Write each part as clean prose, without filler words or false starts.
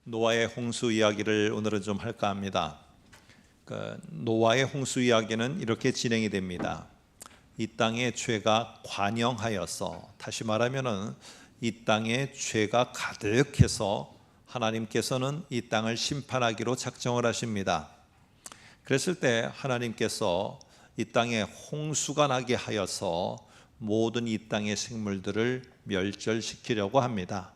노아의 홍수 이야기를 오늘은 좀 할까 합니다. 노아의 홍수 이야기는 이렇게 진행이 됩니다. 이 땅에 죄가 관영하여서, 다시 말하면은 이 땅에 죄가 가득해서 하나님께서는 이 땅을 심판하기로 작정을 하십니다. 그랬을 때 하나님께서 이 땅에 홍수가 나게 하여서 모든 이 땅의 생물들을 멸절시키려고 합니다.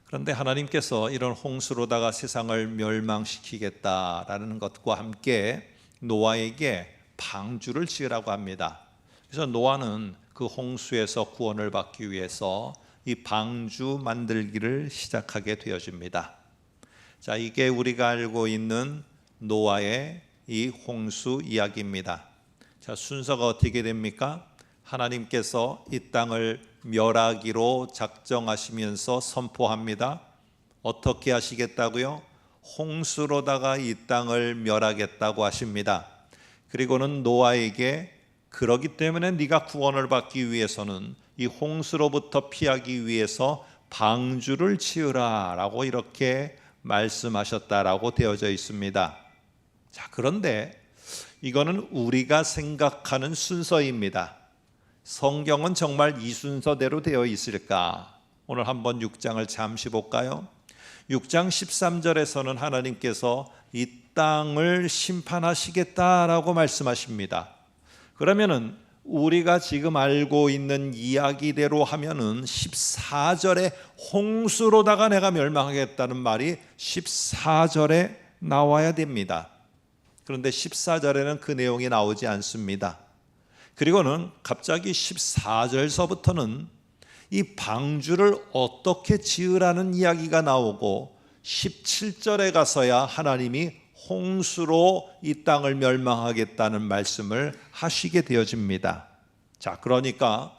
그런데 하나님께서 이런 홍수로다가 세상을 멸망시키겠다라는 것과 함께 노아에게 방주를 지으라고 합니다. 그래서 노아는 그 홍수에서 구원을 받기 위해서 이 방주 만들기를 시작하게 되어집니다. 자, 이게 우리가 알고 있는 노아의 이 홍수 이야기입니다. 자, 순서가 어떻게 됩니까? 하나님께서 이 땅을 멸하기로 작정하시면서 선포합니다. 어떻게 하시겠다고요? 홍수로다가 이 땅을 멸하겠다고 하십니다. 그리고는 노아에게 그러기 때문에 네가 구원을 받기 위해서는 이 홍수로부터 피하기 위해서 방주를 지으라 라고 이렇게 말씀하셨다라고 되어져 있습니다. 자, 그런데 이거는 우리가 생각하는 순서입니다. 성경은 정말 이 순서대로 되어 있을까? 오늘 한번 6장을 잠시 볼까요? 6장 13절에서는 하나님께서 이 땅을 심판하시겠다라고 말씀하십니다. 그러면은 우리가 지금 알고 있는 이야기대로 하면은 14절에 홍수로다가 내가 멸망하겠다는 말이 14절에 나와야 됩니다. 그런데 14절에는 그 내용이 나오지 않습니다. 그리고는 갑자기 14절서부터는 이 방주를 어떻게 지으라는 이야기가 나오고 17절에 가서야 하나님이 홍수로 이 땅을 멸망하겠다는 말씀을 하시게 되어집니다. 자, 그러니까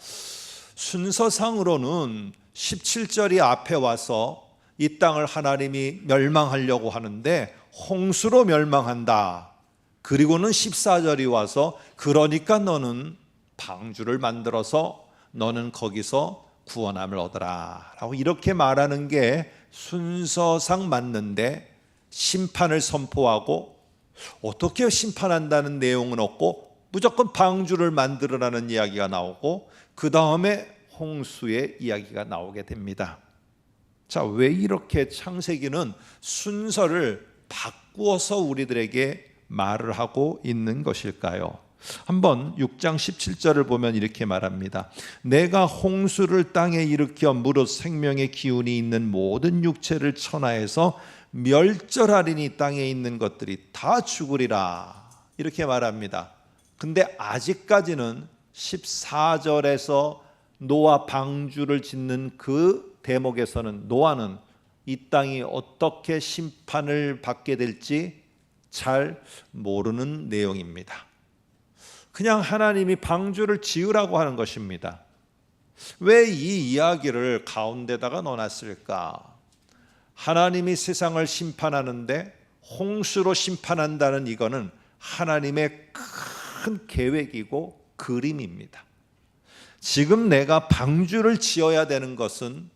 순서상으로는 17절이 앞에 와서 이 땅을 하나님이 멸망하려고 하는데 홍수로 멸망한다. 그리고는 14절이 와서 그러니까 너는 방주를 만들어서 너는 거기서 구원함을 얻어라 라고 이렇게 말하는 게 순서상 맞는데, 심판을 선포하고 어떻게 심판한다는 내용은 없고 무조건 방주를 만들어라는 이야기가 나오고 그 다음에 홍수의 이야기가 나오게 됩니다. 자, 왜 이렇게 창세기는 순서를 바꾸어서 우리들에게 말을 하고 있는 것일까요? 한번 6장 17절을 보면 이렇게 말합니다. 내가 홍수를 땅에 일으켜 무릇 생명의 기운이 있는 모든 육체를 천하에서 멸절하리니 땅에 있는 것들이 다 죽으리라 이렇게 말합니다. 근데 아직까지는 14절에서 노아 방주를 짓는 그 대목에서는 노아는 이 땅이 어떻게 심판을 받게 될지 잘 모르는 내용입니다. 그냥 하나님이 방주를 지으라고 하는 것입니다. 왜 이 이야기를 가운데다가 넣어놨을까? 하나님이 세상을 심판하는데 홍수로 심판한다는 이거는 하나님의 큰 계획이고 그림입니다. 지금 내가 방주를 지어야 되는 것은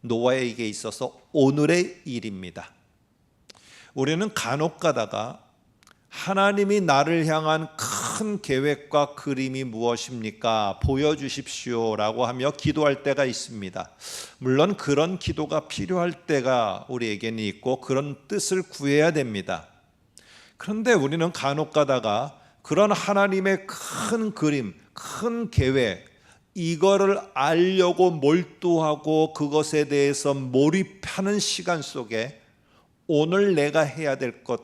노아에게 있어서 오늘의 일입니다. 우리는 간혹 가다가 하나님이 나를 향한 큰 계획과 그림이 무엇입니까? 보여주십시오 라고 하며 기도할 때가 있습니다. 물론 그런 기도가 필요할 때가 우리에게는 있고 그런 뜻을 구해야 됩니다. 그런데 우리는 간혹 가다가 그런 하나님의 큰 그림, 큰 계획, 이거를 알려고 몰두하고 그것에 대해서 몰입하는 시간 속에 오늘 내가 해야 될 것,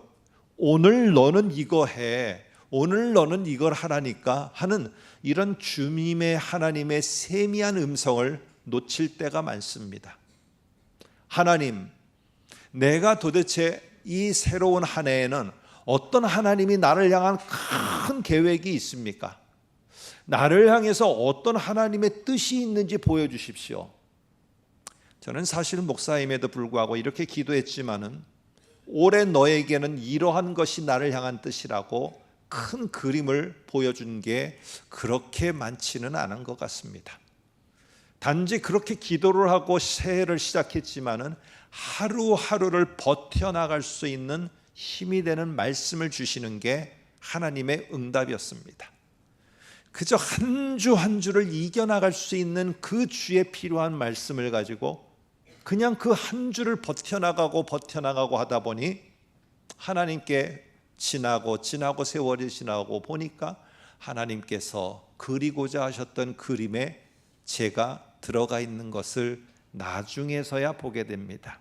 오늘 너는 이거 해, 오늘 너는 이걸 하라니까 하는 이런 주님의 하나님의 세미한 음성을 놓칠 때가 많습니다. 하나님, 내가 도대체 이 새로운 한 해에는 어떤 하나님이 나를 향한 큰 계획이 있습니까? 나를 향해서 어떤 하나님의 뜻이 있는지 보여주십시오. 저는 사실 목사임에도 불구하고 이렇게 기도했지만은 올해 너에게는 이러한 것이 나를 향한 뜻이라고 큰 그림을 보여준 게 그렇게 많지는 않은 것 같습니다. 단지 그렇게 기도를 하고 새해를 시작했지만은 하루하루를 버텨나갈 수 있는 힘이 되는 말씀을 주시는 게 하나님의 응답이었습니다. 그저 한 주 한 주를 이겨나갈 수 있는 그 주에 필요한 말씀을 가지고 그냥 그 한 주를 버텨나가고 하다 보니 하나님께 지나고 세월이 지나고 보니까 하나님께서 그리고자 하셨던 그림에 제가 들어가 있는 것을 나중에서야 보게 됩니다.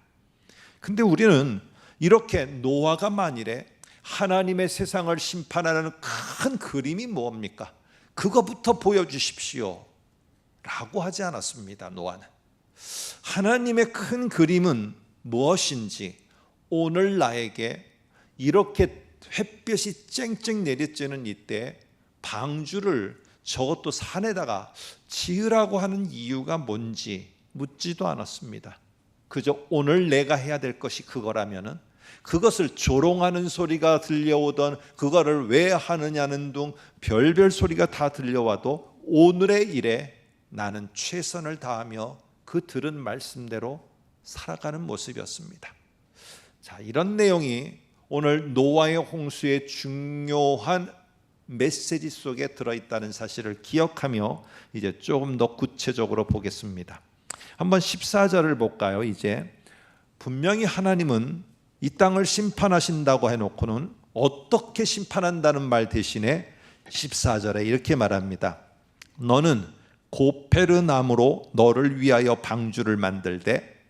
근데 우리는 이렇게 노아가 만일에 하나님의 세상을 심판하는 큰 그림이 뭡니까? 그거부터 보여주십시오 라고 하지 않았습니다. 노아는 하나님의 큰 그림은 무엇인지, 오늘 나에게 이렇게 햇볕이 쨍쨍 내리쬐는 이때 방주를 저것도 산에다가 지으라고 하는 이유가 뭔지 묻지도 않았습니다. 그저 오늘 내가 해야 될 것이 그거라면은 그것을 조롱하는 소리가 들려오던 그거를 왜 하느냐는 둥 별별 소리가 다 들려와도 오늘의 일에 나는 최선을 다하며 그 들은 말씀대로 살아가는 모습이었습니다. 자, 이런 내용이 오늘 노아의 홍수의 중요한 메시지 속에 들어있다는 사실을 기억하며 이제 조금 더 구체적으로 보겠습니다. 한번 14절을 볼까요? 이제 분명히 하나님은 이 땅을 심판하신다고 해놓고는 어떻게 심판한다는 말 대신에 14절에 이렇게 말합니다. 너는 고페르나무로 너를 위하여 방주를 만들되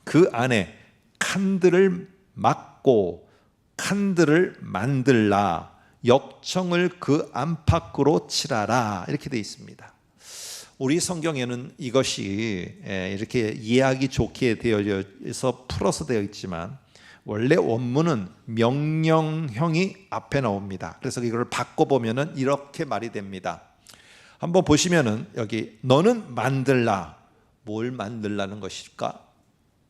그 안에 칸들을 막고 칸들을 만들라, 역청을 그 안팎으로 칠하라, 이렇게 되어 있습니다. 우리 성경에는 이것이 이렇게 이해하기 좋게 되어서 풀어서 되어 있지만 원래 원문은 명령형이 앞에 나옵니다. 그래서 이걸 바꿔보면 이렇게 말이 됩니다. 한번 보시면은 여기 너는 만들라, 뭘 만들라는 것일까?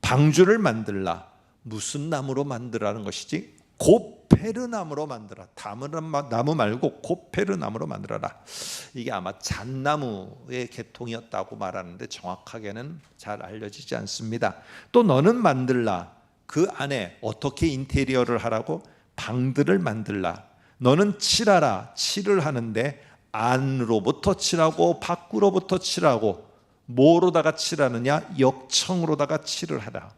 방주를 만들라, 무슨 나무로 만들라는 것이지? 고페르나무로 만들어. 나무 말고 고페르나무로 만들어라. 이게 아마 잣나무의 계통이었다고 말하는데 정확하게는 잘 알려지지 않습니다. 또 너는 만들라, 그 안에 어떻게 인테리어를 하라고? 방들을 만들라. 너는 칠하라, 칠을 하는데 안으로부터 칠하고 밖으로부터 칠하고, 뭐로다가 칠하느냐? 역청으로다가 칠을 하라.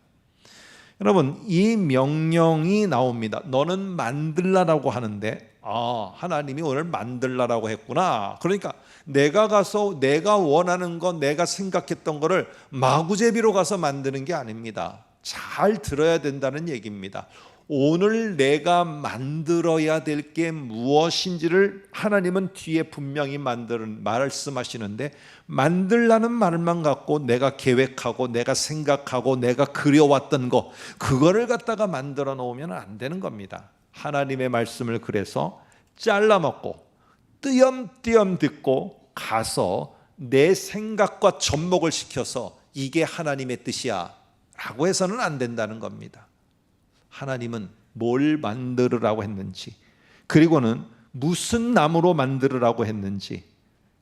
여러분, 이 명령이 나옵니다. 너는 만들라라고 하는데 하나님이 오늘 만들라라고 했구나. 그러니까 내가 가서 내가 원하는 것, 내가 생각했던 거를 마구제비로 가서 만드는 게 아닙니다. 잘 들어야 된다는 얘기입니다. 오늘 내가 만들어야 될 게 무엇인지를 하나님은 뒤에 분명히 말씀하시는데, 만들라는 말만 갖고 내가 계획하고 내가 생각하고 내가 그려왔던 거, 그거를 갖다가 만들어 놓으면 안 되는 겁니다. 하나님의 말씀을 그래서 잘라먹고 띄엄띄엄 듣고 가서 내 생각과 접목을 시켜서 이게 하나님의 뜻이야 라고 해서는 안 된다는 겁니다. 하나님은 뭘 만들으라고 했는지, 그리고는 무슨 나무로 만들으라고 했는지,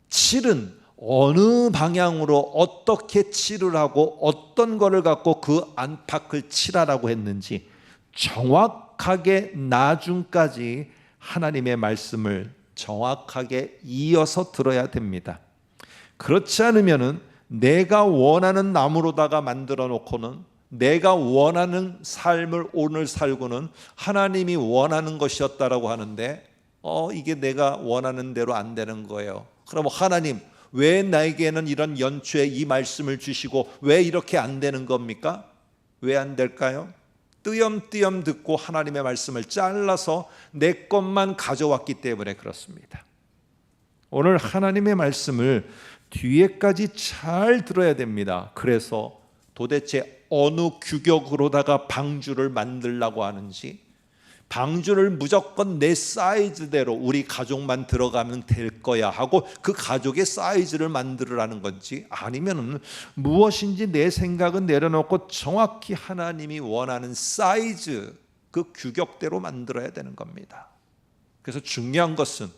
칠은 어느 방향으로 어떻게 칠을 하고 어떤 거를 갖고 그 안팎을 칠하라고 했는지 정확하게 나중까지 하나님의 말씀을 정확하게 이어서 들어야 됩니다. 그렇지 않으면은 내가 원하는 나무로다가 만들어 놓고는 내가 원하는 삶을 오늘 살고는 하나님이 원하는 것이었다라고 하는데 이게 내가 원하는 대로 안 되는 거예요. 그럼 하나님, 왜 나에게는 이런 연초에 이 말씀을 주시고 왜 이렇게 안 되는 겁니까? 왜 안 될까요? 띄엄띄엄 듣고 하나님의 말씀을 잘라서 내 것만 가져왔기 때문에 그렇습니다. 오늘 하나님의 말씀을 뒤에까지 잘 들어야 됩니다. 그래서 도대체 어느 규격으로다가 방주를 만들려고 하는지, 방주를 무조건 내 사이즈대로 우리 가족만 들어가면 될 거야 하고 그 가족의 사이즈를 만들으라는 건지, 아니면은 무엇인지 내 생각은 내려놓고 정확히 하나님이 원하는 사이즈, 그 규격대로 만들어야 되는 겁니다. 그래서 중요한 것은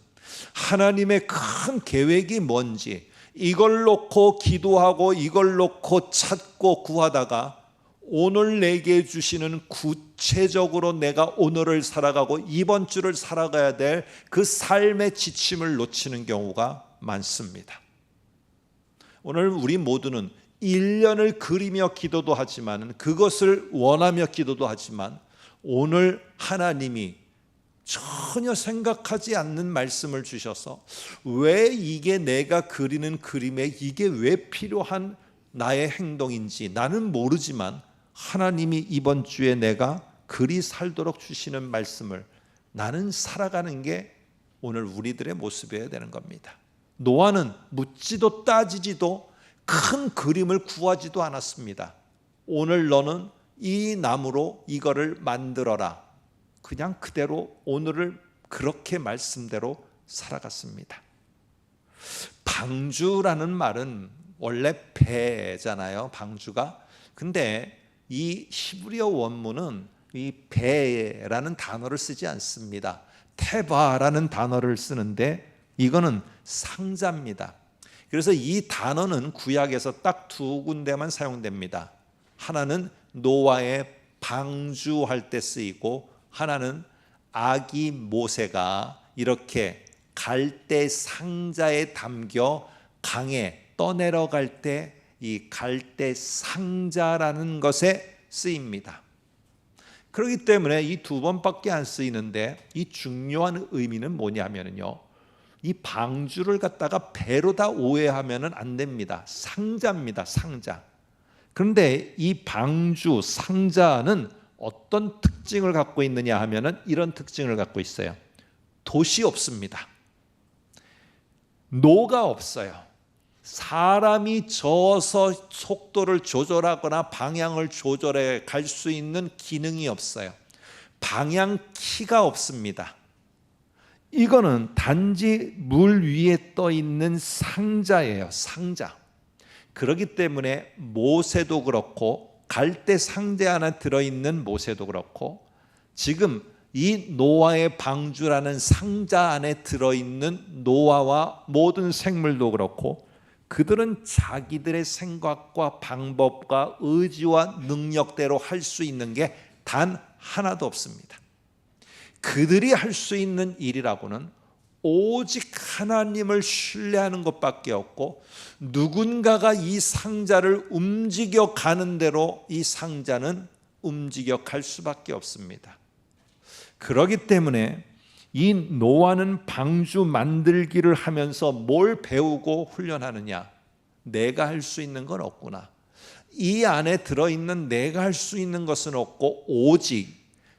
하나님의 큰 계획이 뭔지, 이걸 놓고 기도하고 이걸 놓고 찾고 구하다가 오늘 내게 주시는 구체적으로 내가 오늘을 살아가고 이번 주를 살아가야 될 그 삶의 지침을 놓치는 경우가 많습니다. 오늘 우리 모두는 1년을 그리며 기도도 하지만, 그것을 원하며 기도도 하지만, 오늘 하나님이 전혀 생각하지 않는 말씀을 주셔서 왜 이게 내가 그리는 그림에 이게 왜 필요한 나의 행동인지 나는 모르지만 하나님이 이번 주에 내가 그리 살도록 주시는 말씀을 나는 살아가는 게 오늘 우리들의 모습이어야 되는 겁니다. 노아는 묻지도 따지지도 큰 그림을 구하지도 않았습니다. 오늘 너는 이 나무로 이거를 만들어라. 그냥 그대로 오늘을 그렇게 말씀대로 살아갔습니다. 방주라는 말은 원래 배잖아요, 방주가. 근데 이 히브리어 원문은 이 배라는 단어를 쓰지 않습니다. 테바라는 단어를 쓰는데 이거는 상자입니다. 그래서 이 단어는 구약에서 딱 두 군데만 사용됩니다. 하나는 노아의 방주할 때 쓰이고, 하나는 아기 모세가 이렇게 갈대 상자에 담겨 강에 떠내려갈 때 이 갈대 상자라는 것에 쓰입니다. 그렇기 때문에 이 두 번밖에 안 쓰이는데, 이 중요한 의미는 뭐냐면요, 이 방주를 갖다가 배로 다 오해하면 안 됩니다. 상자입니다, 상자. 그런데 이 방주, 상자는 어떤 특징을 갖고 있느냐 하면은 이런 특징을 갖고 있어요. 돛이 없습니다. 노가 없어요. 사람이 저어서 속도를 조절하거나 방향을 조절해 갈 수 있는 기능이 없어요. 방향키가 없습니다. 이거는 단지 물 위에 떠 있는 상자예요, 상자. 그렇기 때문에 모세도 그렇고, 갈대 상자 안에 들어있는 모세도 그렇고, 지금 이 노아의 방주라는 상자 안에 들어있는 노아와 모든 생물도 그렇고, 그들은 자기들의 생각과 방법과 의지와 능력대로 할 수 있는 게 단 하나도 없습니다. 그들이 할 수 있는 일이라고는 오직 하나님을 신뢰하는 것밖에 없고, 누군가가 이 상자를 움직여 가는 대로 이 상자는 움직여 갈 수밖에 없습니다. 그렇기 때문에 이 노아는 방주 만들기를 하면서 뭘 배우고 훈련하느냐? 내가 할 수 있는 건 없구나. 이 안에 들어있는 내가 할 수 있는 것은 없고, 오직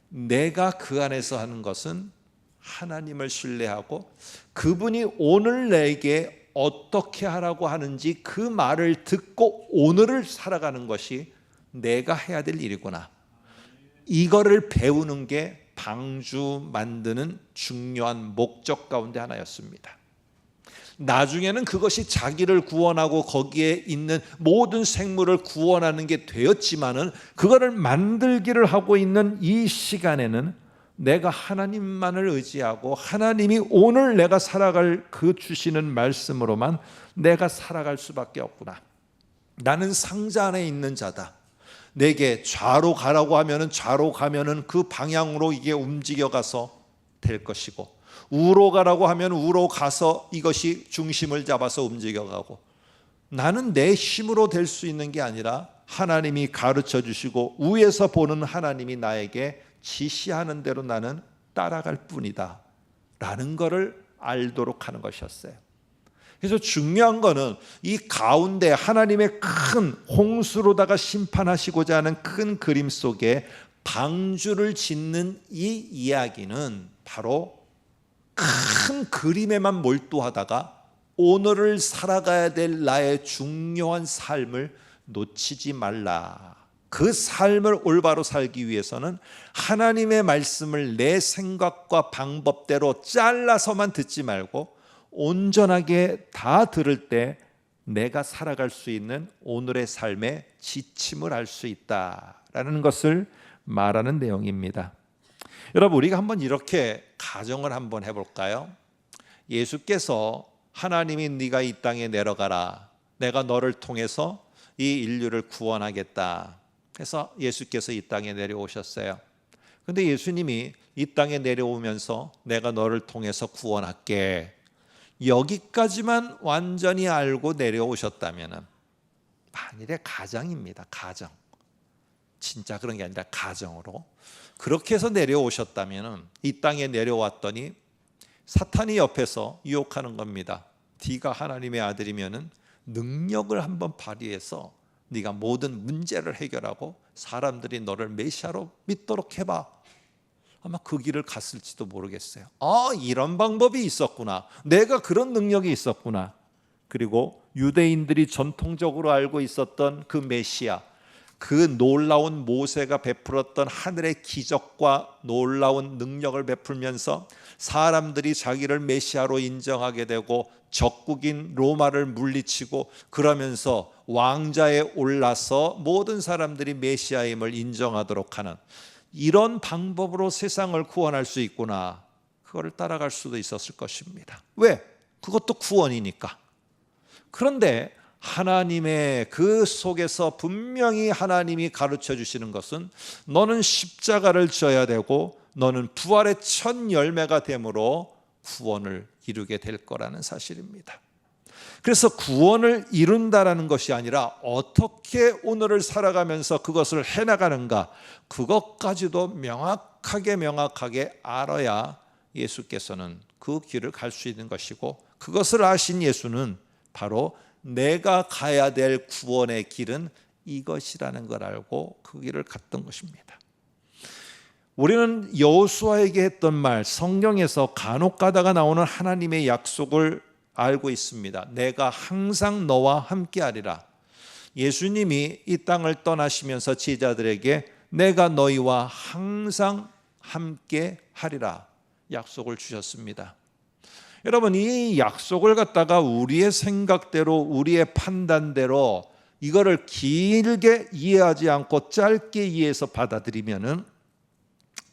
내가 그 안에서 하는 것은 하나님을 신뢰하고, 그분이 오늘 내게 어떻게 하라고 하는지 그 말을 듣고 오늘을 살아가는 것이 내가 해야 될 일이구나. 이거를 배우는 게 방주 만드는 중요한 목적 가운데 하나였습니다. 나중에는 그것이 자기를 구원하고 거기에 있는 모든 생물을 구원하는 게 되었지만은, 그거를 만들기를 하고 있는 이 시간에는 내가 하나님만을 의지하고 하나님이 오늘 내가 살아갈 그 주시는 말씀으로만 내가 살아갈 수밖에 없구나. 나는 상자 안에 있는 자다. 내게 좌로 가라고 하면은 좌로 가면은 그 방향으로 이게 움직여 가서 될 것이고, 우로 가라고 하면 우로 가서 이것이 중심을 잡아서 움직여 가고, 나는 내 힘으로 될 수 있는 게 아니라 하나님이 가르쳐 주시고 위에서 보는 하나님이 나에게 지시하는 대로 나는 따라갈 뿐이다 라는 것을 알도록 하는 것이었어요. 그래서 중요한 거는 이 가운데 하나님의 큰 홍수로다가 심판하시고자 하는 큰 그림 속에 방주를 짓는 이 이야기는 바로 큰 그림에만 몰두하다가 오늘을 살아가야 될 나의 중요한 삶을 놓치지 말라. 그 삶을 올바로 살기 위해서는 하나님의 말씀을 내 생각과 방법대로 잘라서만 듣지 말고 온전하게 다 들을 때 내가 살아갈 수 있는 오늘의 삶의 지침을 알 수 있다라는 것을 말하는 내용입니다. 여러분, 우리가 한번 이렇게 가정을 한번 해볼까요? 예수께서 하나님이 네가 이 땅에 내려가라, 내가 너를 통해서 이 인류를 구원하겠다 해서 예수께서 이 땅에 내려오셨어요. 근데 예수님이 이 땅에 내려오면서 내가 너를 통해서 구원할게, 여기까지만 완전히 알고 내려오셨다면, 만일의 가정입니다. 가정. 진짜 그런 게 아니라 가정으로 그렇게 해서 내려오셨다면, 이 땅에 내려왔더니 사탄이 옆에서 유혹하는 겁니다. 네가 하나님의 아들이면은 능력을 한번 발휘해서 네가 모든 문제를 해결하고 사람들이 너를 메시아로 믿도록 해봐. 아마 그 길을 갔을지도 모르겠어요. 이런 방법이 있었구나, 내가 그런 능력이 있었구나. 그리고 유대인들이 전통적으로 알고 있었던 그 메시아, 그 놀라운 모세가 베풀었던 하늘의 기적과 놀라운 능력을 베풀면서 사람들이 자기를 메시아로 인정하게 되고 적국인 로마를 물리치고, 그러면서 왕자에 올라서 모든 사람들이 메시아임을 인정하도록 하는, 이런 방법으로 세상을 구원할 수 있구나, 그거를 따라갈 수도 있었을 것입니다. 왜? 그것도 구원이니까. 그런데 하나님의 그 속에서 분명히 하나님이 가르쳐 주시는 것은, 너는 십자가를 져야 되고 너는 부활의 첫 열매가 됨으로 구원을 이루게 될 거라는 사실입니다. 그래서 구원을 이룬다라는 것이 아니라 어떻게 오늘을 살아가면서 그것을 해나가는가, 그것까지도 명확하게 알아야 예수께서는 그 길을 갈 수 있는 것이고, 그것을 아신 예수는 바로 내가 가야 될 구원의 길은 이것이라는 걸 알고 그 길을 갔던 것입니다. 우리는 여호수아에게 했던 말, 성경에서 간혹 가다가 나오는 하나님의 약속을 알고 있습니다. 내가 항상 너와 함께하리라. 예수님이 이 땅을 떠나시면서 제자들에게 내가 너희와 항상 함께하리라 약속을 주셨습니다. 여러분, 이 약속을 갖다가 우리의 생각대로, 우리의 판단대로 이거를 길게 이해하지 않고 짧게 이해해서 받아들이면은,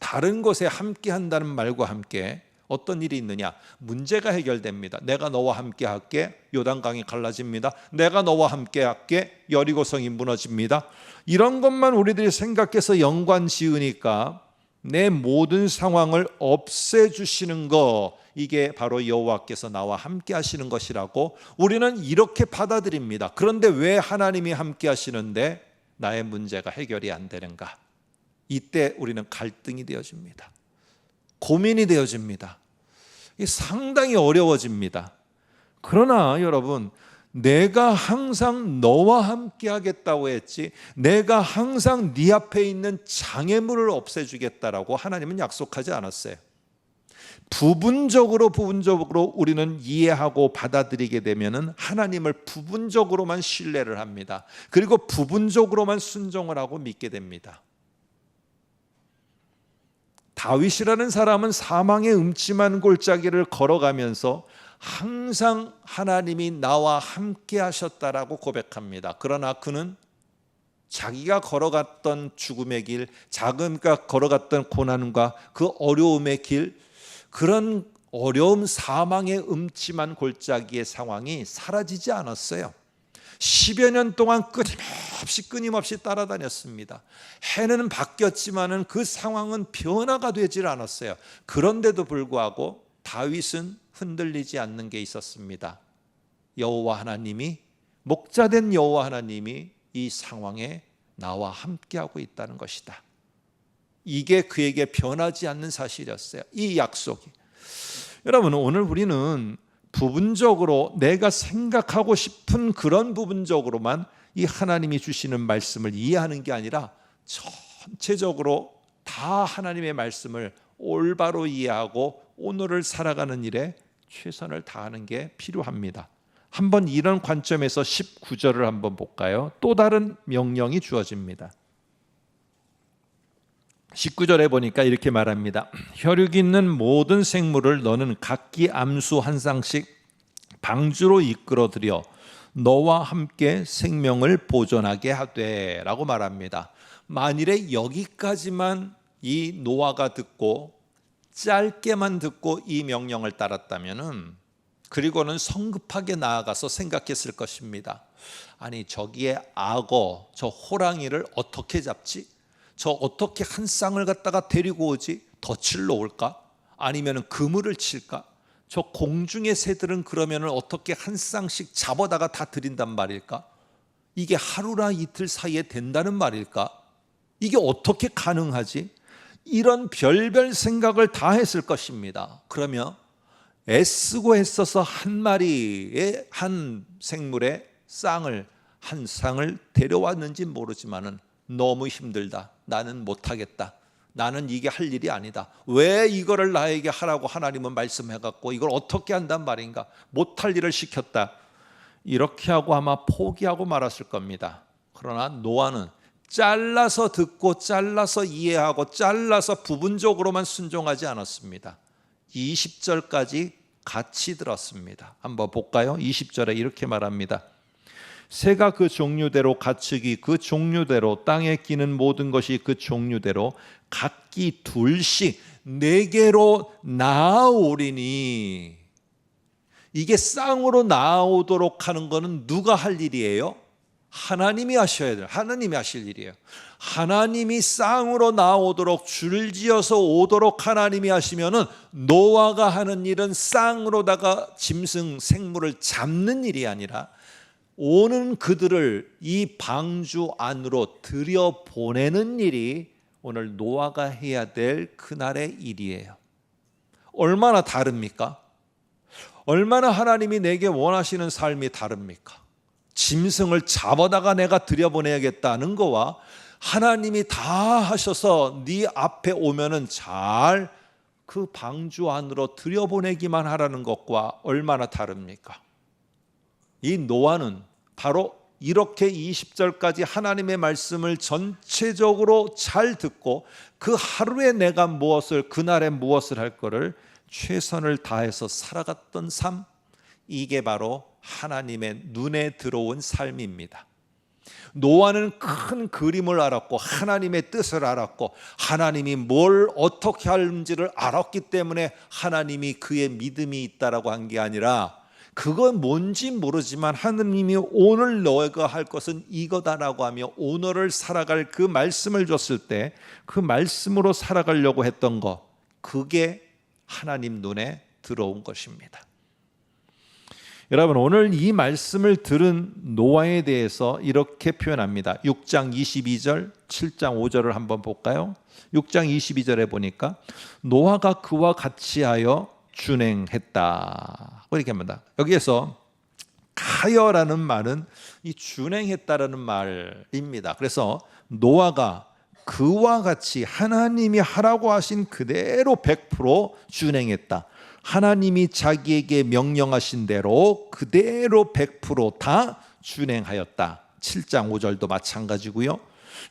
다른 곳에 함께 한다는 말과 함께 어떤 일이 있느냐? 문제가 해결됩니다. 내가 너와 함께 할게, 요단강이 갈라집니다. 내가 너와 함께 할게, 여리고성이 무너집니다. 이런 것만 우리들이 생각해서 연관 지으니까 내 모든 상황을 없애주시는 거, 이게 바로 여호와께서 나와 함께 하시는 것이라고 우리는 이렇게 받아들입니다. 그런데 왜 하나님이 함께 하시는데 나의 문제가 해결이 안 되는가? 이때 우리는 갈등이 되어집니다. 고민이 되어집니다. 이게 상당히 어려워집니다. 그러나 여러분, 내가 항상 너와 함께 하겠다고 했지, 내가 항상 네 앞에 있는 장애물을 없애주겠다라고 하나님은 약속하지 않았어요. 부분적으로 우리는 이해하고 받아들이게 되면은 하나님을 부분적으로만 신뢰를 합니다. 그리고 부분적으로만 순종을 하고 믿게 됩니다. 다윗이라는 사람은 사망의 음침한 골짜기를 걸어가면서 항상 하나님이 나와 함께 하셨다라고 고백합니다. 그러나 그는 자기가 걸어갔던 죽음의 길, 자기가 걸어갔던 고난과 그 어려움의 길, 그런 어려움, 사망의 음침한 골짜기의 상황이 사라지지 않았어요. 10여 년 동안 끊임없이 따라다녔습니다. 해는 바뀌었지만은 그 상황은 변화가 되질 않았어요. 그런데도 불구하고 다윗은 흔들리지 않는 게 있었습니다. 여호와 하나님이, 목자된 여호와 하나님이 이 상황에 나와 함께하고 있다는 것이다. 이게 그에게 변하지 않는 사실이었어요. 이 약속이. 여러분, 오늘 우리는 부분적으로 내가 생각하고 싶은 그런 부분적으로만 이 하나님이 주시는 말씀을 이해하는 게 아니라 전체적으로 다 하나님의 말씀을 올바로 이해하고 오늘을 살아가는 일에 최선을 다하는 게 필요합니다. 한번 이런 관점에서 19절을 한번 볼까요? 또 다른 명령이 주어집니다. 19절에 보니까 이렇게 말합니다. 혈육 있는 모든 생물을 너는 각기 암수 한 쌍씩 방주로 이끌어들여 너와 함께 생명을 보존하게 하되 라고 말합니다. 만일에 여기까지만 이 노아가 듣고 짧게만 듣고 이 명령을 따랐다면 그리고는 성급하게 나아가서 생각했을 것입니다. 아니, 저기에 악어, 저 호랑이를 어떻게 잡지? 저 어떻게 한 쌍을 갖다가 데리고 오지? 덫을 놓을까? 아니면 그물을 칠까? 저 공중의 새들은 그러면 어떻게 한 쌍씩 잡아다가 다 드린단 말일까? 이게 하루나 이틀 사이에 된다는 말일까? 이게 어떻게 가능하지? 이런 별별 생각을 다 했을 것입니다. 그러면 애쓰고 애써서 한 마리의 한 생물의 한 쌍을 데려왔는지 모르지만은 너무 힘들다. 나는 못하겠다. 나는 이게 할 일이 아니다. 왜 이거를 나에게 하라고 하나님은 말씀해갖고 이걸 어떻게 한단 말인가? 못할 일을 시켰다. 이렇게 하고 아마 포기하고 말았을 겁니다. 그러나 노아는 잘라서 듣고 잘라서 이해하고 잘라서 부분적으로만 순종하지 않았습니다. 20절까지 같이 들었습니다. 한번 볼까요? 20절에 이렇게 말합니다. 새가 그 종류대로 가축이 그 종류대로 땅에 기는 모든 것이 그 종류대로 각기 둘씩 네개로 나아오리니. 이게 쌍으로 나아오도록 하는 것은 누가 할 일이에요? 하나님이 하셔야 돼요. 하나님이 하실 일이에요. 하나님이 쌍으로 나오도록 줄지어서 오도록 하나님이 하시면은 노아가 하는 일은 쌍으로다가 짐승 생물을 잡는 일이 아니라 오는 그들을 이 방주 안으로 들여보내는 일이 오늘 노아가 해야 될 그날의 일이에요. 얼마나 다릅니까? 얼마나 하나님이 내게 원하시는 삶이 다릅니까? 짐승을 잡아다가 내가 들여보내야겠다는 거와 하나님이 다 하셔서 네 앞에 오면은 잘 그 방주 안으로 들여보내기만 하라는 것과 얼마나 다릅니까? 이 노아는 바로 이렇게 20절까지 하나님의 말씀을 전체적으로 잘 듣고 그 하루에 내가 무엇을, 그날에 무엇을 할 거를 최선을 다해서 살아갔던 삶, 이게 바로 하나님의 눈에 들어온 삶입니다. 노아는 큰 그림을 알았고 하나님의 뜻을 알았고 하나님이 뭘 어떻게 하는지를 알았기 때문에 하나님이 그의 믿음이 있다라고 한 게 아니라 그건 뭔지 모르지만 하나님이 오늘 너가 할 것은 이거다라고 하며 오늘을 살아갈 그 말씀을 줬을 때 그 말씀으로 살아가려고 했던 것, 그게 하나님 눈에 들어온 것입니다. 여러분, 오늘 이 말씀을 들은 노아에 대해서 이렇게 표현합니다. 6장 22절, 7장 5절을 한번 볼까요? 6장 22절에 보니까 노아가 그와 같이 하여 준행했다 이렇게 합니다. 여기에서 하여라는 말은 이 준행했다라는 말입니다. 그래서 노아가 그와 같이 하나님이 하라고 하신 그대로 100% 준행했다. 하나님이 자기에게 명령하신 대로 그대로 100% 준행하였다. 7장 5절도 마찬가지고요.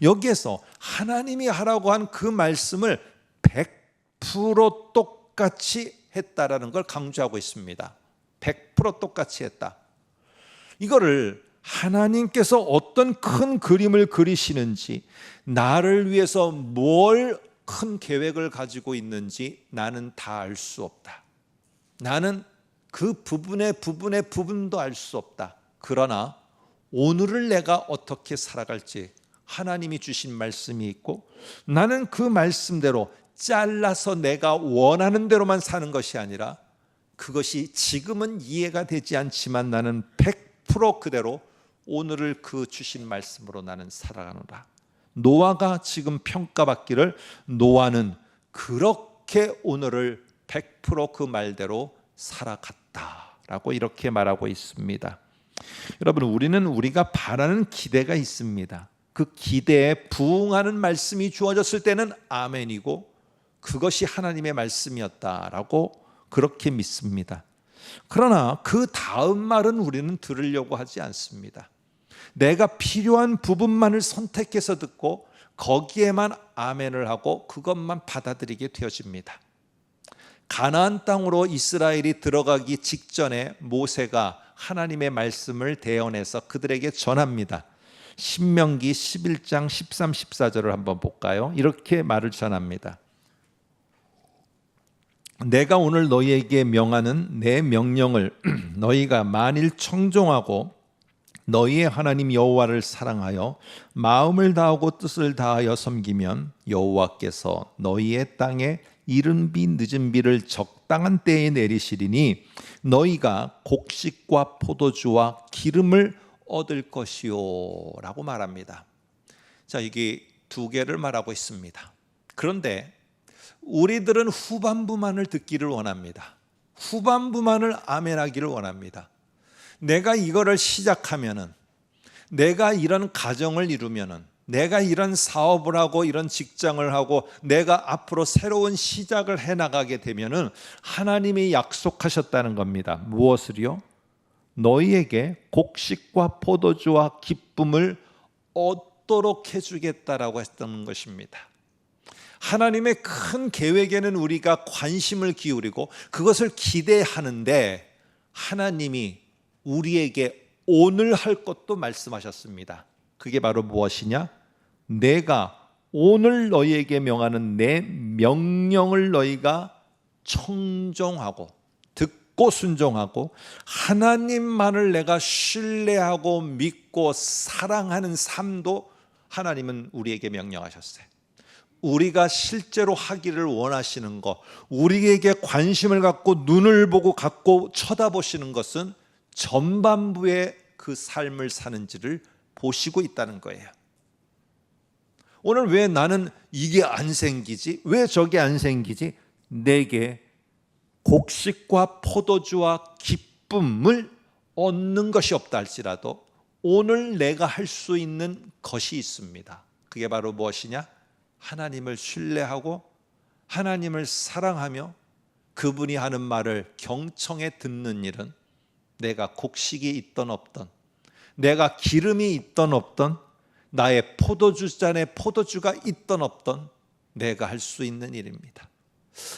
여기에서 하나님이 하라고 한 그 말씀을 100% 똑같이 했다라는 걸 강조하고 있습니다. 100% 똑같이 했다. 이거를 하나님께서 어떤 큰 그림을 그리시는지, 나를 위해서 뭘 큰 계획을 가지고 있는지 나는 다 알 수 없다. 나는 그 부분도 알 수 없다. 그러나 오늘을 내가 어떻게 살아갈지 하나님이 주신 말씀이 있고, 나는 그 말씀대로 잘라서 내가 원하는 대로만 사는 것이 아니라 그것이 지금은 이해가 되지 않지만 나는 100% 그대로 오늘을 그 주신 말씀으로 나는 살아가노라. 노아가 지금 평가받기를 노아는 그렇게 오늘을 100% 그 말대로 살아갔다라고 이렇게 말하고 있습니다. 여러분, 우리는 우리가 바라는 기대가 있습니다. 그 기대에 부응하는 말씀이 주어졌을 때는 아멘이고 그것이 하나님의 말씀이었다라고 그렇게 믿습니다. 그러나 그 다음 말은 우리는 들으려고 하지 않습니다. 내가 필요한 부분만을 선택해서 듣고 거기에만 아멘을 하고 그것만 받아들이게 되어집니다. 가나안 땅으로 이스라엘이 들어가기 직전에 모세가 하나님의 말씀을 대언해서 그들에게 전합니다. 신명기 11장 13, 14절을 한번 볼까요? 이렇게 말을 전합니다. 내가 오늘 너희에게 명하는 내 명령을 너희가 만일 청종하고 너희의 하나님 여호와를 사랑하여 마음을 다하고 뜻을 다하여 섬기면 여호와께서 너희의 땅에 이른 비 늦은 비를 적당한 때에 내리시리니 너희가 곡식과 포도주와 기름을 얻을 것이요 라고 말합니다. 자, 이게 두 개를 말하고 있습니다. 그런데 우리들은 후반부만을 듣기를 원합니다. 후반부만을 아멘하기를 원합니다. 내가 이거를 시작하면은, 내가 이런 가정을 이루면은, 내가 이런 사업을 하고 이런 직장을 하고 내가 앞으로 새로운 시작을 해나가게 되면은 하나님이 약속하셨다는 겁니다. 무엇을요? 너희에게 곡식과 포도주와 기쁨을 얻도록 해주겠다라고 했던 것입니다. 하나님의 큰 계획에는 우리가 관심을 기울이고 그것을 기대하는데 하나님이 우리에게 오늘 할 것도 말씀하셨습니다. 그게 바로 무엇이냐? 내가 오늘 너희에게 명하는 내 명령을 너희가 청종하고 듣고 순종하고 하나님만을 내가 신뢰하고 믿고 사랑하는 삶도 하나님은 우리에게 명령하셨어요. 우리가 실제로 하기를 원하시는 것, 우리에게 관심을 갖고 눈을 보고 갖고 쳐다보시는 것은 전반부의 그 삶을 사는지를 보시고 있다는 거예요. 오늘 왜 나는 이게 안 생기지? 왜 저게 안 생기지? 내게 곡식과 포도주와 기쁨을 얻는 것이 없다 할지라도 오늘 내가 할 수 있는 것이 있습니다. 그게 바로 무엇이냐? 하나님을 신뢰하고 하나님을 사랑하며 그분이 하는 말을 경청해 듣는 일은 내가 곡식이 있던 없던, 내가 기름이 있던 없던, 나의 포도주잔에 포도주가 있던 없던 내가 할 수 있는 일입니다.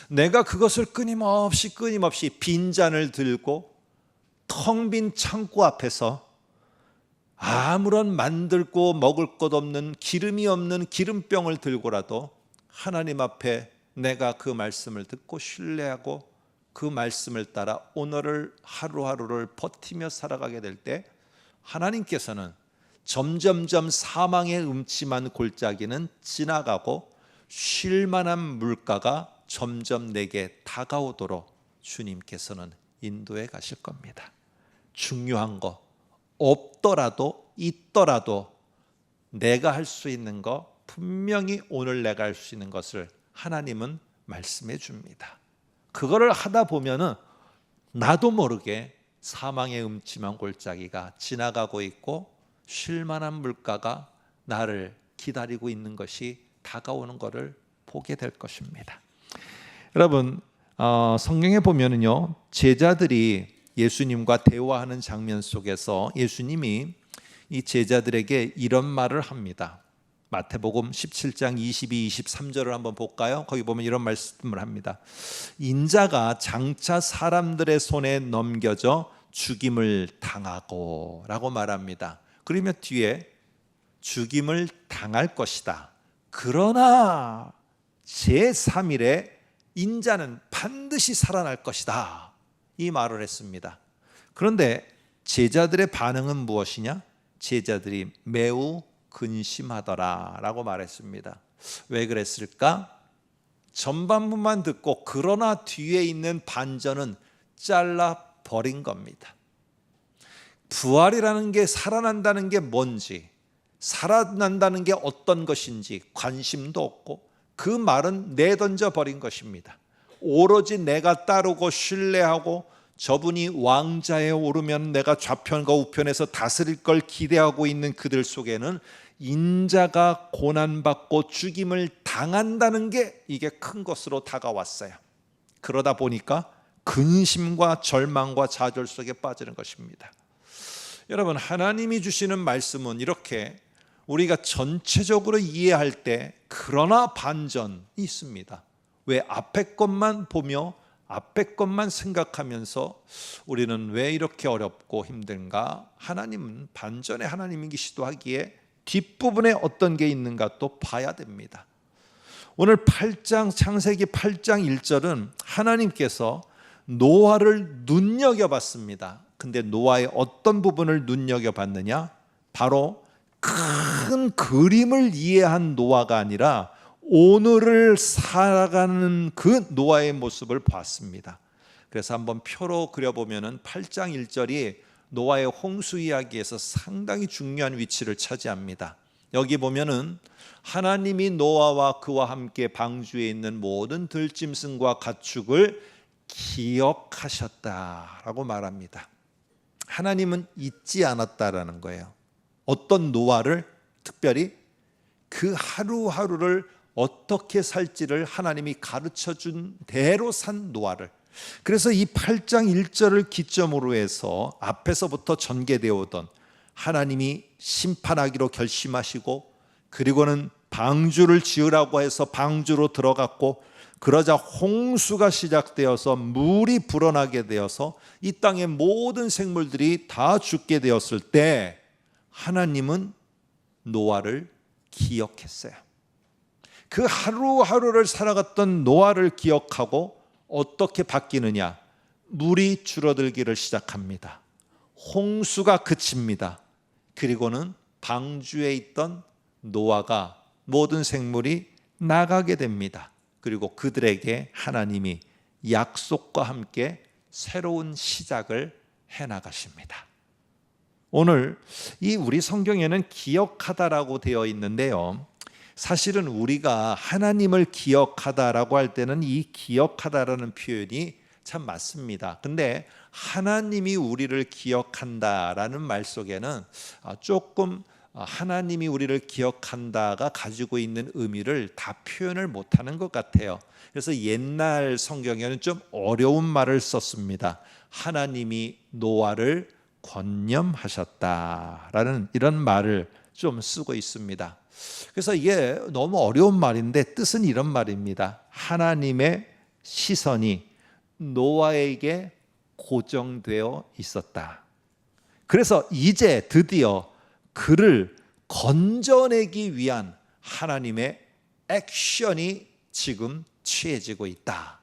내가 그것을 끊임없이 빈잔을 들고 텅 빈 창고 앞에서 아무런 만들고 먹을 것 없는 기름이 없는 기름병을 들고라도 하나님 앞에 내가 그 말씀을 듣고 신뢰하고 그 말씀을 따라 오늘을 하루하루를 버티며 살아가게 될 때 하나님께서는 점점점 사망의 음침한 골짜기는 지나가고 쉴 만한 물가가 점점 내게 다가오도록 주님께서는 인도해 가실 겁니다. 중요한 거 없더라도 있더라도 내가 할 수 있는 거 분명히 오늘 내가 할 수 있는 것을 하나님은 말씀해 줍니다. 그거를 하다 보면은 나도 모르게 사망의 음침한 골짜기가 지나가고 있고 쉴 만한 물가가 나를 기다리고 있는 것이 다가오는 것을 보게 될 것입니다. 여러분, 성경에 보면은요, 제자들이 예수님과 대화하는 장면 속에서 예수님이 이 제자들에게 이런 말을 합니다. 마태복음 17장 22, 23절을 한번 볼까요? 거기 보면 이런 말씀을 합니다. 인자가 장차 사람들의 손에 넘겨져 죽임을 당하고 라고 말합니다. 그러면 뒤에 죽임을 당할 것이다. 그러나 제3일에 인자는 반드시 살아날 것이다. 이 말을 했습니다. 그런데 제자들의 반응은 무엇이냐? 제자들이 매우 근심하더라 라고 말했습니다. 왜 그랬을까? 전반부만 듣고 그러나 뒤에 있는 반전은 잘라버린 겁니다. 부활이라는 게 살아난다는 게 뭔지, 살아난다는 게 어떤 것인지 관심도 없고 그 말은 내던져 버린 것입니다. 오로지 내가 따르고 신뢰하고 저분이 왕자에 오르면 내가 좌편과 우편에서 다스릴 걸 기대하고 있는 그들 속에는 인자가 고난받고 죽임을 당한다는 게 이게 큰 것으로 다가왔어요. 그러다 보니까 근심과 절망과 좌절 속에 빠지는 것입니다. 여러분, 하나님이 주시는 말씀은 이렇게 우리가 전체적으로 이해할 때 그러나 반전이 있습니다. 왜 앞에 것만 보며 앞에 것만 생각하면서 우리는 왜 이렇게 어렵고 힘든가? 하나님은 반전의 하나님이시기도 하기에 뒷부분에 어떤 게 있는가 또 봐야 됩니다. 오늘 창세기 8장 1절은 하나님께서 노아를 눈여겨봤습니다. 근데 노아의 어떤 부분을 눈여겨봤느냐? 바로 큰 그림을 이해한 노아가 아니라 오늘을 살아가는 그 노아의 모습을 봤습니다. 그래서 한번 표로 그려보면 8장 1절이 노아의 홍수 이야기에서 상당히 중요한 위치를 차지합니다. 여기 보면은 하나님이 노아와 그와 함께 방주에 있는 모든 들짐승과 가축을 기억하셨다라고 말합니다. 하나님은 잊지 않았다라는 거예요. 어떤 노아를, 특별히 그 하루하루를 어떻게 살지를 하나님이 가르쳐준 대로 산 노아를. 그래서 이 8장 1절을 기점으로 해서 앞에서부터 전개되어 오던 하나님이 심판하기로 결심하시고, 그리고는 방주를 지으라고 해서 방주로 들어갔고, 그러자 홍수가 시작되어서 물이 불어나게 되어서 이 땅의 모든 생물들이 다 죽게 되었을 때 하나님은 노아를 기억했어요. 그 하루하루를 살아갔던 노아를 기억하고 어떻게 바뀌느냐? 물이 줄어들기를 시작합니다. 홍수가 그칩니다. 그리고는 방주에 있던 노아가 모든 생물이 나가게 됩니다. 그리고 그들에게 하나님이 약속과 함께 새로운 시작을 해나가십니다. 오늘 이 우리 성경에는 기억하다라고 되어 있는데요, 사실은 우리가 하나님을 기억하다라고 할 때는 이 기억하다라는 표현이 참 맞습니다. 근데 하나님이 우리를 기억한다라는 말 속에는 조금 하나님이 우리를 기억한다가 가지고 있는 의미를 다 표현을 못하는 것 같아요. 그래서 옛날 성경에는 좀 어려운 말을 썼습니다. 하나님이 노아를 권념하셨다라는 이런 말을 좀 쓰고 있습니다. 그래서 이게 너무 어려운 말인데 뜻은 이런 말입니다. 하나님의 시선이 노아에게 고정되어 있었다. 그래서 이제 드디어 그를 건져내기 위한 하나님의 액션이 지금 취해지고 있다.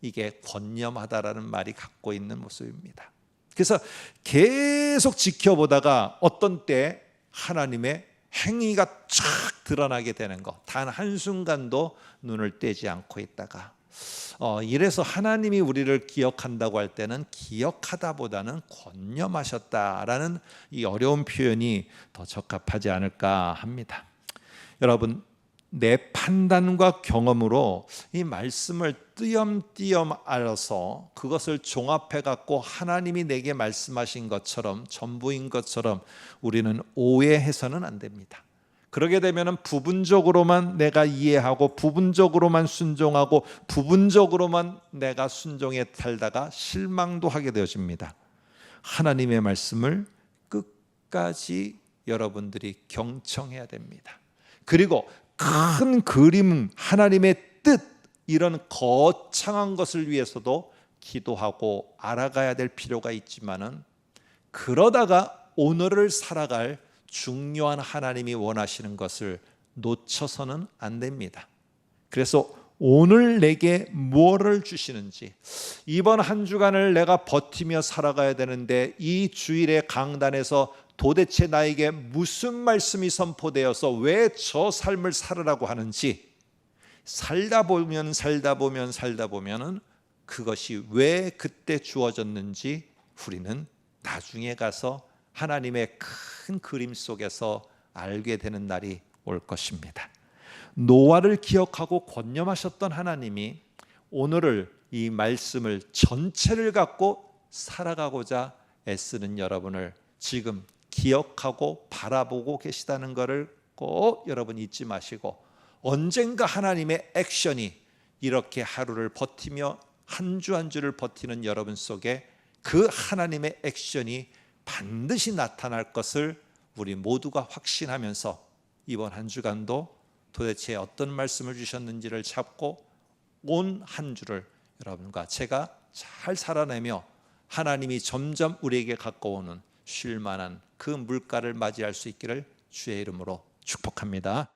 이게 권념하다라는 말이 갖고 있는 모습입니다. 그래서 계속 지켜보다가 어떤 때 하나님의 행위가 쫙 드러나게 되는 것, 단 한순간도 눈을 떼지 않고 있다가 이래서 하나님이 우리를 기억한다고 할 때는 기억하다보다는 권념하셨다라는 이 어려운 표현이 더 적합하지 않을까 합니다. 여러분, 내 판단과 경험으로 이 말씀을 띄엄띄엄 알아서 그것을 종합해 갖고 하나님이 내게 말씀하신 것처럼 전부인 것처럼 우리는 오해해서는 안 됩니다. 그러게 되면 부분적으로만 내가 이해하고 부분적으로만 순종하고 부분적으로만 내가 순종에 살다가 실망도 하게 되어집니다. 하나님의 말씀을 끝까지 여러분들이 경청해야 됩니다. 그리고 큰 그림, 하나님의 뜻, 이런 거창한 것을 위해서도 기도하고 알아가야 될 필요가 있지만은, 그러다가 오늘을 살아갈 중요한 하나님이 원하시는 것을 놓쳐서는 안 됩니다. 그래서 오늘 내게 뭐를 주시는지, 이번 한 주간을 내가 버티며 살아가야 되는데 이 주일의 강단에서 도대체 나에게 무슨 말씀이 선포되어서 왜 저 삶을 살으라고 하는지 살다 보면 그것이 왜 그때 주어졌는지 우리는 나중에 가서 하나님의 큰 그림 속에서 알게 되는 날이 올 것입니다. 노아를 기억하고 권념하셨던 하나님이 오늘을, 이 말씀을 전체를 갖고 살아가고자 애쓰는 여러분을 지금 기억하고 바라보고 계시다는 것을 꼭 여러분 잊지 마시고, 언젠가 하나님의 액션이 이렇게 하루를 버티며 한 주 한 주를 버티는 여러분 속에 그 하나님의 액션이 반드시 나타날 것을 우리 모두가 확신하면서 이번 한 주간도 도대체 어떤 말씀을 주셨는지를 찾고 온 한 주를 여러분과 제가 잘 살아내며 하나님이 점점 우리에게 가까워오는 쉴만한 그 물가를 맞이할 수 있기를 주의 이름으로 축복합니다.